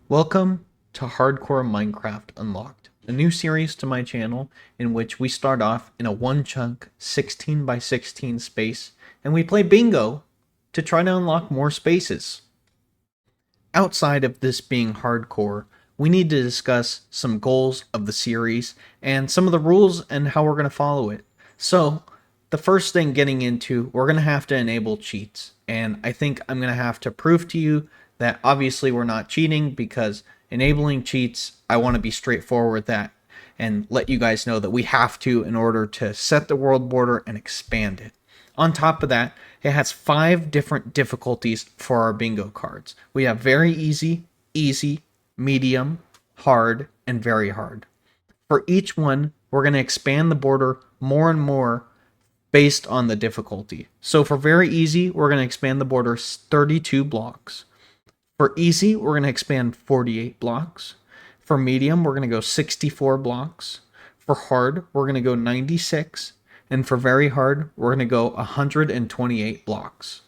Welcome to Hardcore Minecraft Unlocked, a new series to my channel in which we start off in a one chunk 16 by 16 space and we play bingo to try to unlock more spaces. Outside of this being hardcore, we need to discuss some goals of the series and some of the rules and how we're going to follow it. So, the first thing getting into, we're going to have to enable cheats. And I think I'm going to have to prove to you that obviously we're not cheating, because enabling cheats, I want to be straightforward with that and let you guys know that we have to in order to set the world border and expand it. On top of that, it has 5 different difficulties for our bingo cards. We have very easy, easy, medium, hard, and very hard. For each one, we're going to expand the border more and more based on the difficulty. So for very easy, we're going to expand the border 32 blocks. For easy, we're going to expand 48 blocks. For medium, we're going to go 64 blocks. For hard, we're going to go 96. And for very hard, we're going to go 128 blocks.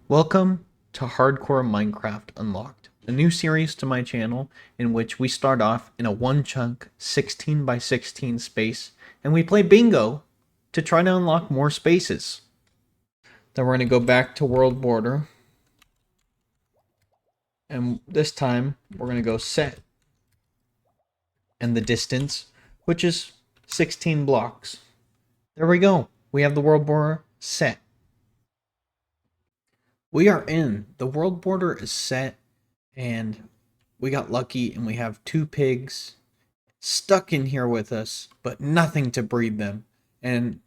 Welcome to Hardcore Minecraft Unlocked, a new series to my channel in which we start off in a one chunk 16 by 16 space and we play bingo to try to unlock more spaces. Then we're going to go back to world border, and this time we're going to go set and the distance, which is 16 blocks. There we go. We have the world border set. We are in. The world border is set, and we got lucky and we have 2 pigs stuck in here with us, but nothing to breed them. And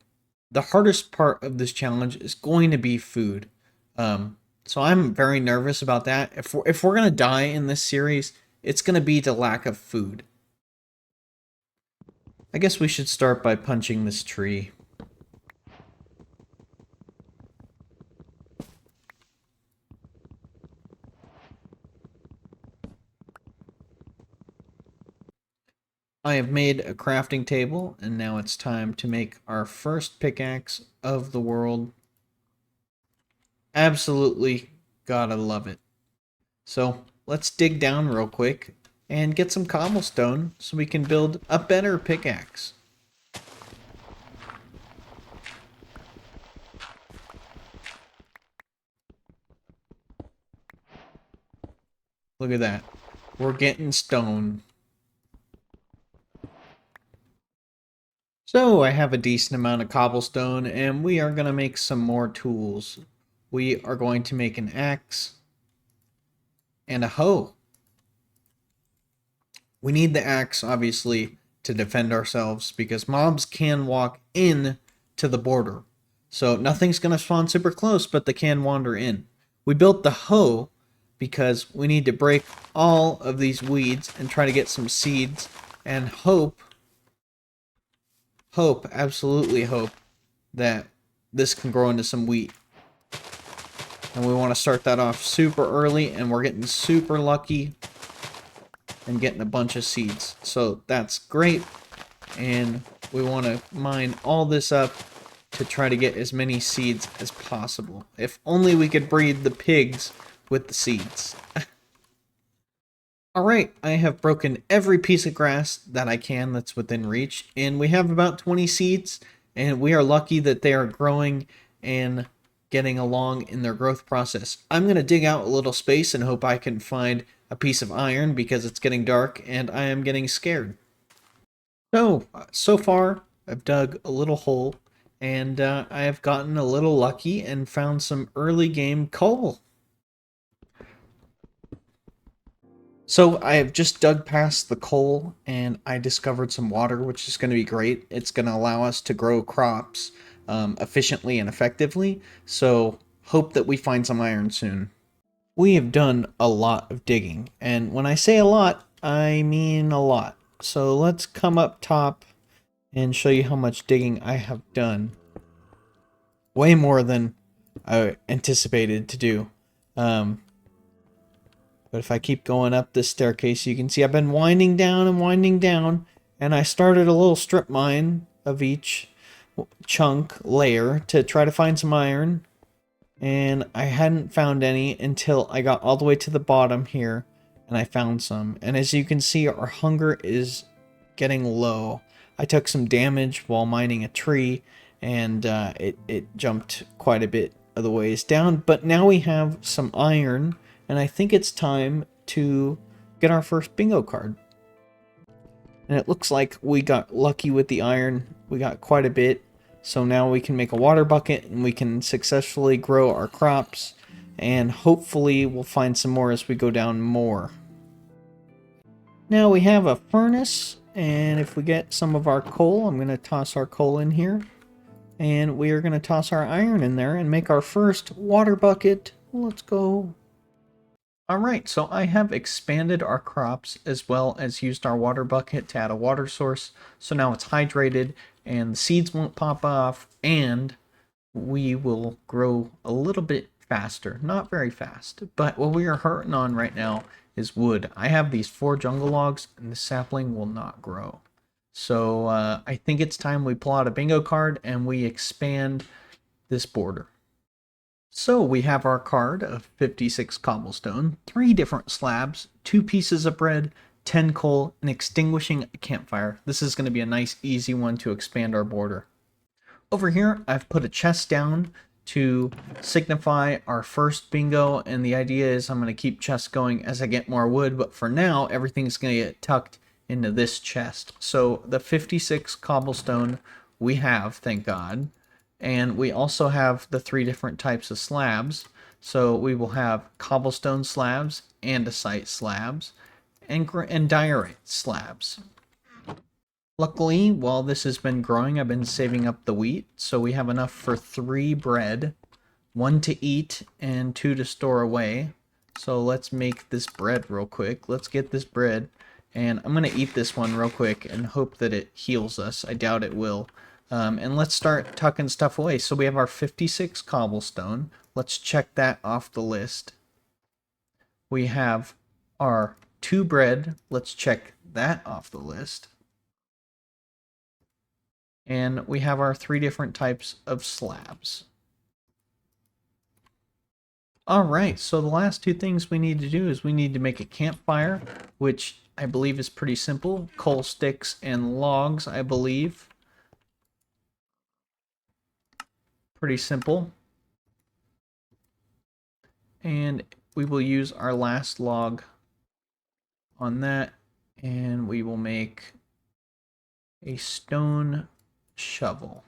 the hardest part of this challenge is going to be food. So I'm very nervous about that. If we're gonna die in this series, it's gonna be the lack of food. I guess we should start by punching this tree. I have made a crafting table, and now it's time to make our first pickaxe of the world. Absolutely gotta love it. So let's dig down real quick and get some cobblestone so we can build a better pickaxe. Look at that. We're getting stone. So I have a decent amount of cobblestone, and we are going to make some more tools. We are going to make an axe and a hoe. We need the axe, obviously, to defend ourselves, because mobs can walk in to the border. So nothing's going to spawn super close, but they can wander in. We built the hoe because we need to break all of these weeds and try to get some seeds and absolutely hope that this can grow into some wheat. And we want to start that off super early, and we're getting super lucky and getting a bunch of seeds. So that's great, and we want to mine all this up to try to get as many seeds as possible. If only we could breed the pigs with the seeds. Alright, I have broken every piece of grass that I can that's within reach, and we have about 20 seeds, and we are lucky that they are growing and getting along in their growth process. I'm going to dig out a little space and hope I can find a piece of iron, because it's getting dark and I am getting scared. So far, I've dug a little hole, and I have gotten a little lucky and found some early game coal. So I have just dug past the coal, and I discovered some water, which is going to be great. It's going to allow us to grow crops efficiently and effectively. So hope that we find some iron soon. We have done a lot of digging, and when I say a lot, I mean a lot. So let's come up top and show you how much digging I have done. Way more than I anticipated to do. But if I keep going up this staircase, you can see I've been winding down, and I started a little strip mine of each chunk layer to try to find some iron, and I hadn't found any until I got all the way to the bottom here, and I found some. And as you can see, our hunger is getting low. I took some damage while mining a tree, and it jumped quite a bit of the ways down. But now we have some iron, and I think it's time to get our first bingo card. And it looks like we got lucky with the iron. We got quite a bit. So now we can make a water bucket, and we can successfully grow our crops. And hopefully we'll find some more as we go down more. Now we have a furnace, and if we get some of our coal, I'm going to toss our coal in here. And we are going to toss our iron in there and make our first water bucket. Let's go. Alright, so I have expanded our crops as well as used our water bucket to add a water source. So now it's hydrated and the seeds won't pop off, and we will grow a little bit faster. Not very fast, but what we are hurting on right now is wood. I have these 4 jungle logs and the sapling will not grow. So I think it's time we pull out a bingo card and we expand this border. So we have our card of 56 cobblestone, 3 different slabs, 2 pieces of bread, 10 coal, and extinguishing a campfire. This is going to be a nice easy one to expand our border. Over here I've put a chest down to signify our first bingo, and the idea is I'm going to keep chests going as I get more wood, but for now everything's going to get tucked into this chest. So the 56 cobblestone we have, thank God. And we also have the 3 different types of slabs. So we will have cobblestone slabs, andesite slabs, and diorite slabs. Luckily, while this has been growing, I've been saving up the wheat. So we have enough for 3 bread, 1 to eat, and 2 to store away. So let's make this bread real quick. Let's get this bread. And I'm going to eat this one real quick and hope that it heals us. I doubt it will. And let's start tucking stuff away. So we have our 56 cobblestone. Let's check that off the list. We have our 2 bread. Let's check that off the list. And we have our 3 different types of slabs. Alright, so the last 2 things we need to do is we need to make a campfire, which I believe is pretty simple. Coal sticks and logs, I believe. Pretty simple. And we will use our last log on that, and we will make a stone shovel.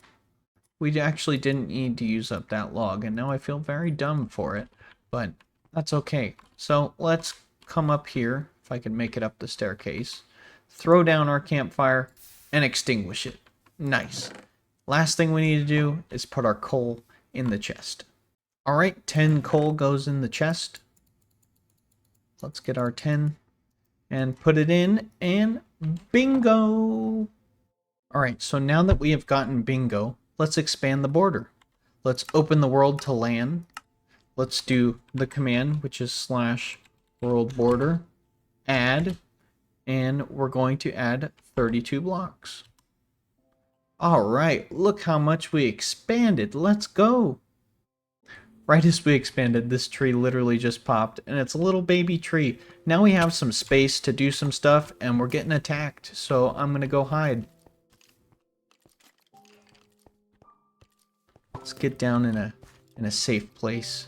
We actually didn't need to use up that log, and now I feel very dumb for it, but that's okay. So let's come up here, if I can make it up the staircase, throw down our campfire, and extinguish it. Nice. Last thing we need to do is put our coal in the chest. Alright, 10 coal goes in the chest. Let's get our 10 and put it in, and bingo! Alright, so now that we have gotten bingo, let's expand the border. Let's open the world to land. Let's do the command, which is /world border, add, and we're going to add 32 blocks. Alright, look how much we expanded. Let's go! Right as we expanded, this tree literally just popped, and it's a little baby tree. Now we have some space to do some stuff, and we're getting attacked, so I'm gonna go hide. Let's get down in a safe place.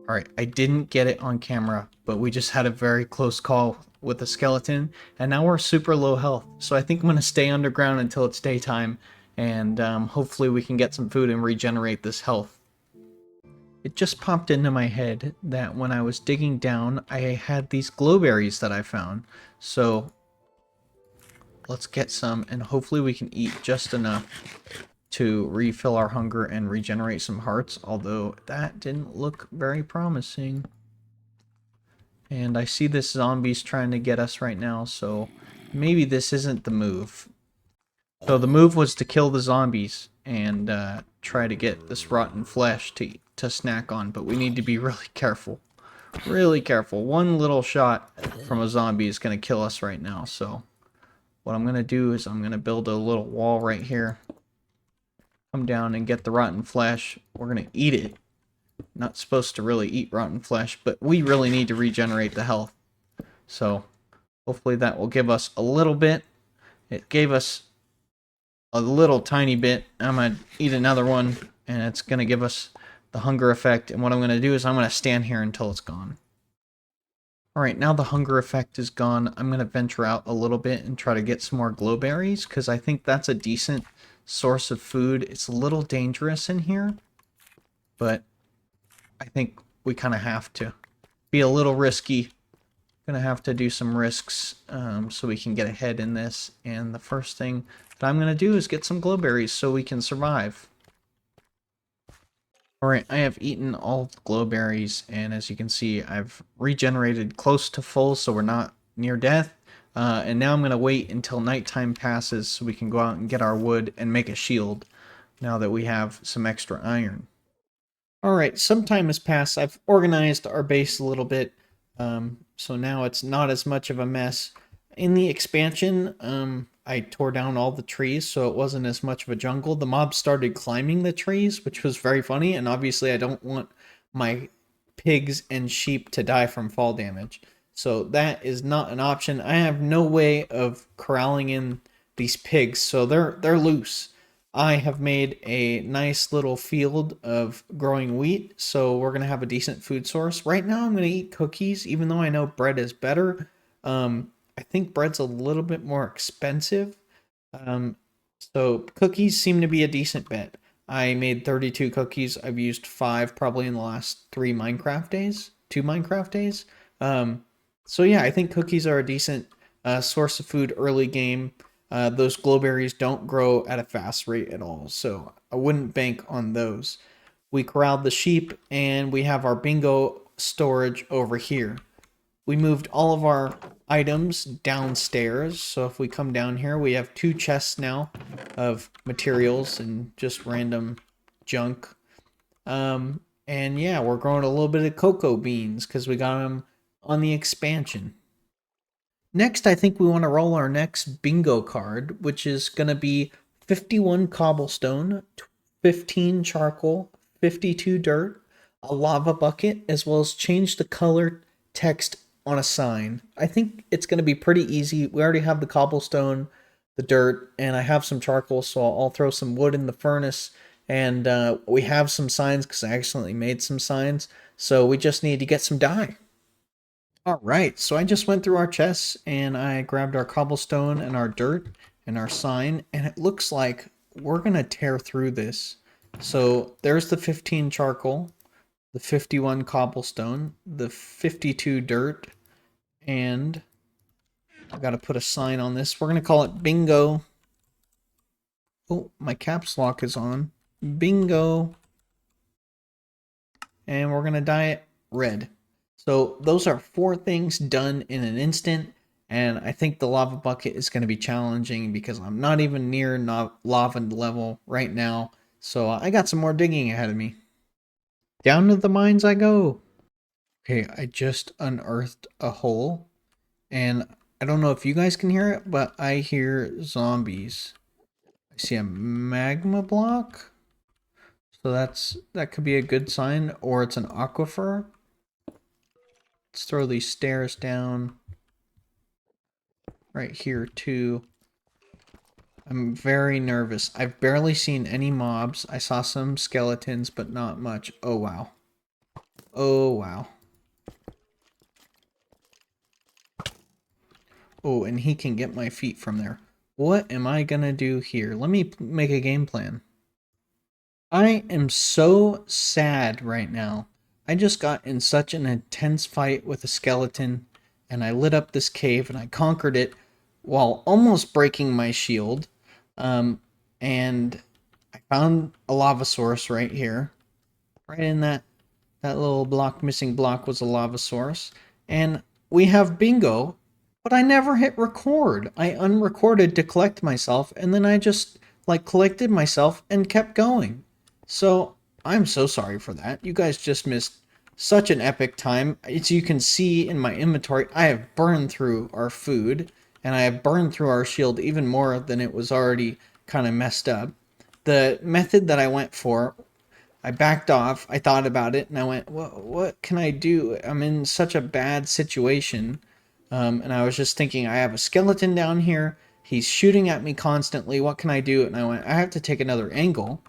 Alright, I didn't get it on camera, but we just had a very close call with a skeleton, and now we're super low health. So I think I'm going to stay underground until it's daytime, and hopefully we can get some food and regenerate this health. It just popped into my head that when I was digging down, I had these glowberries that I found. So let's get some, and hopefully we can eat just enough to refill our hunger and regenerate some hearts, although that didn't look very promising. And I see this zombie's trying to get us right now, so maybe this isn't the move. So the move was to kill the zombies and try to get this rotten flesh to snack on, but we need to be really careful. Really careful. One little shot from a zombie is going to kill us right now, so what I'm going to do is I'm going to build a little wall right here. Come down and get the rotten flesh. We're going to eat it. Not supposed to really eat rotten flesh, but we really need to regenerate the health. So hopefully that will give us a little bit. It gave us a little tiny bit. I'm going to eat another one, and it's going to give us the hunger effect. And what I'm going to do is I'm going to stand here until it's gone. Alright, now the hunger effect is gone. I'm going to venture out a little bit and try to get some more glowberries, because I think that's a decent source of food. It's a little dangerous in here, but I think we kind of have to be a little risky. Gonna have to do some risks so we can get ahead in this. And the first thing that I'm gonna do is get some glowberries so we can survive. Alright, I have eaten all the glowberries, and as you can see, I've regenerated close to full, so we're not near death. And now I'm gonna wait until nighttime passes so we can go out and get our wood and make a shield now that we have some extra iron. Alright, some time has passed. I've organized our base a little bit. So now it's not as much of a mess. In the expansion, I tore down all the trees, so it wasn't as much of a jungle. The mobs started climbing the trees, which was very funny, and obviously I don't want my pigs and sheep to die from fall damage. So that is not an option. I have no way of corralling in these pigs, so they're loose. I have made a nice little field of growing wheat, so we're going to have a decent food source. Right now I'm going to eat cookies, even though I know bread is better. I think bread's a little bit more expensive. So cookies seem to be a decent bet. I made 32 cookies. I've used 5 probably in the last 2 Minecraft days. So yeah, I think cookies are a decent source of food early game. Those glowberries don't grow at a fast rate at all, so I wouldn't bank on those. We corralled the sheep, and we have our bingo storage over here. We moved all of our items downstairs, so if we come down here, we have 2 chests now of materials and just random junk. And yeah, we're growing a little bit of cocoa beans because we got them on the expansion. Next, I think we want to roll our next bingo card, which is going to be 51 cobblestone, 15 charcoal, 52 dirt, a lava bucket, as well as change the color text on a sign. I think it's going to be pretty easy. We already have the cobblestone, the dirt, and I have some charcoal, so I'll throw some wood in the furnace. And we have some signs because I accidentally made some signs. So we just need to get some dye. Alright, so I just went through our chests and I grabbed our cobblestone and our dirt and our sign, and it looks like we're gonna tear through this. So there's the 15 charcoal, the 51 cobblestone, the 52 dirt, and I gotta put a sign on this. We're gonna call it bingo. Oh, my caps lock is on. Bingo. And we're gonna dye it red. So those are 4 things done in an instant, and I think the lava bucket is going to be challenging because I'm not even near lava level right now, so I got some more digging ahead of me. Down to the mines I go. Okay, I just unearthed a hole, and I don't know if you guys can hear it, but I hear zombies. I see a magma block, so that could be a good sign, or it's an aquifer. Let's throw these stairs down right here too. I'm very nervous. I've barely seen any mobs. I saw some skeletons, but not much. Oh, wow. Oh, wow. Oh, and he can get my feet from there. What am I gonna do here? Let me make a game plan. I am so sad right now. I just got in such an intense fight with a skeleton, and I lit up this cave and I conquered it while almost breaking my shield. And I found a lava source right here. Right in that little missing block was a lava source. And we have bingo, but I never hit record. I unrecorded to collect myself, and then I just collected myself and kept going. So I'm so sorry for that. You guys just missed such an epic time. As you can see in my inventory, I have burned through our food, and I have burned through our shield even more than it was already kind of messed up. The method that I went for I backed off. I thought about it and I went, what can I do? I'm in such a bad situation. And I was just thinking, I have a skeleton down here. He's shooting at me constantly. What can I do? And I went, I have to take another angle.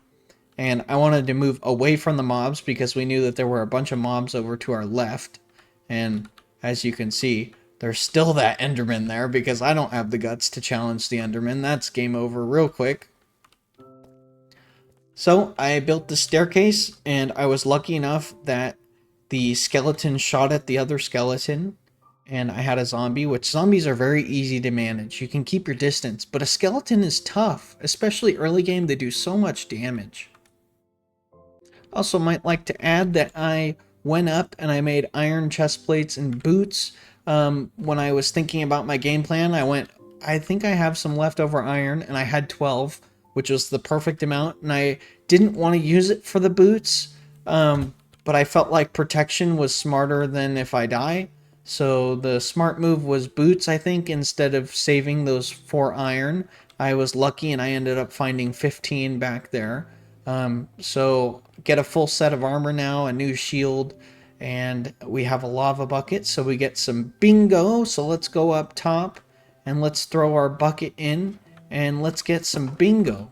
And I wanted to move away from the mobs because we knew that there were a bunch of mobs over to our left. And as you can see, there's still that Enderman there because I don't have the guts to challenge the Enderman. That's game over real quick. So I built the staircase, and I was lucky enough that the skeleton shot at the other skeleton, and I had a zombie, which zombies are very easy to manage. You can keep your distance, but a skeleton is tough, especially early game. They do so much damage. Also might like to add that I went up and I made iron chest plates and boots. When I was thinking about my game plan, I went, I think I have some leftover iron, and I had 12, which was the perfect amount, and I didn't want to use it for the boots, but I felt like protection was smarter than if I die. So the smart move was boots, I think, instead of saving those 4 iron. I was lucky and I ended up finding 15 back there. So get a full set of armor now, a new shield, and we have a lava bucket, so we get some bingo. So let's go up top and let's throw our bucket in and let's get some bingo.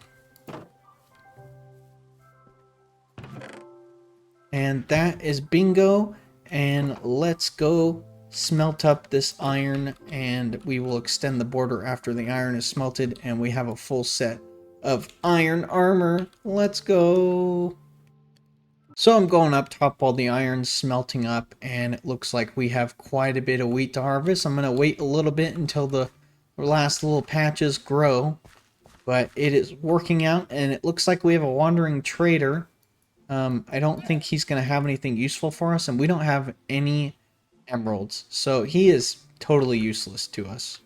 And that is bingo, and let's go smelt up this iron, and we will extend the border after the iron is smelted, and we have a full set of iron armor. Let's go. So I'm going up top while the iron's smelting up, and it looks like we have quite a bit of wheat to harvest. I'm going to wait a little bit until the last little patches grow, but it is working out, and it looks like we have a wandering trader. I don't think he's going to have anything useful for us, and we don't have any emeralds, so he is totally useless to us.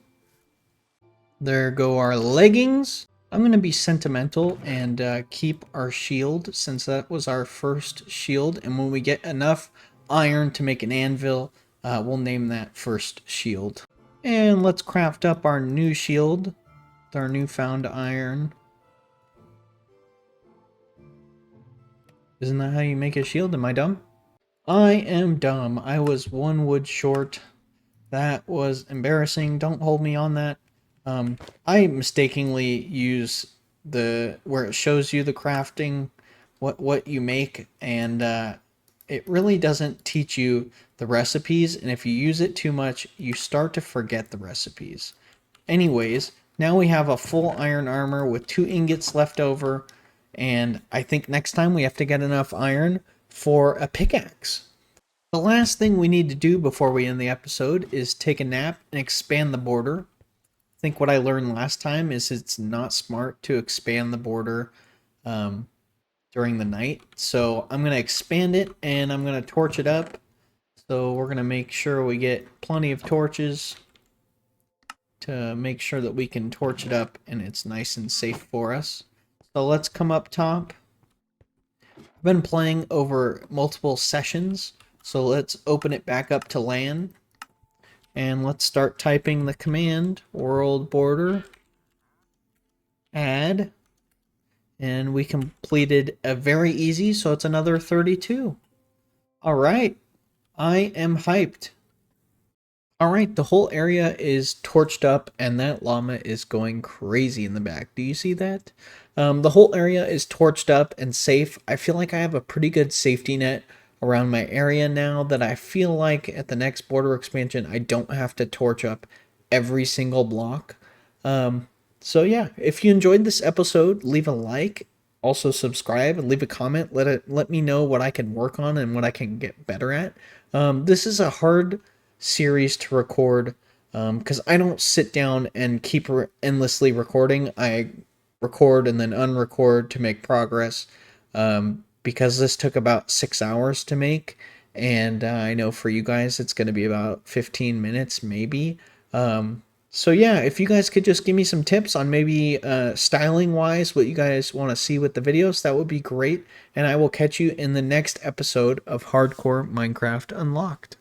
There go our leggings. I'm going to be sentimental and keep our shield, since that was our first shield, and when we get enough iron to make an anvil, we'll name that first shield. And let's craft up our new shield with our newfound iron. Isn't that how you make a shield? Am I dumb? I am dumb. I was 1 wood short. That was embarrassing. Don't hold me on that. I mistakenly use where it shows you the crafting, what you make, and it really doesn't teach you the recipes, and if you use it too much, you start to forget the recipes. Anyways, now we have a full iron armor with 2 ingots left over, and I think next time we have to get enough iron for a pickaxe. The last thing we need to do before we end the episode is take a nap and expand the border. I think what I learned last time is it's not smart to expand the border during the night. So I'm going to expand it and I'm going to torch it up. So we're going to make sure we get plenty of torches to make sure that we can torch it up and it's nice and safe for us. So let's come up top. I've been playing over multiple sessions, so let's open it back up to LAN. And let's start typing the command, world border, add, and we completed a very easy, so it's another 32. All right, I am hyped. All right, the whole area is torched up, and that llama is going crazy in the back. Do you see that? The whole area is torched up and safe. I feel like I have a pretty good safety net around my area now that I feel like at the next border expansion, I don't have to torch up every single block. So yeah, if you enjoyed this episode, leave a like, also subscribe and leave a comment. Let me know what I can work on and what I can get better at. This is a hard series to record because I don't sit down and keep endlessly recording. I record and then unrecord to make progress because this took about 6 hours to make, and I know for you guys it's going to be about 15 minutes maybe. So yeah, if you guys could just give me some tips on maybe styling wise what you guys want to see with the videos, that would be great, and I will catch you in the next episode of Hardcore Minecraft Unlocked.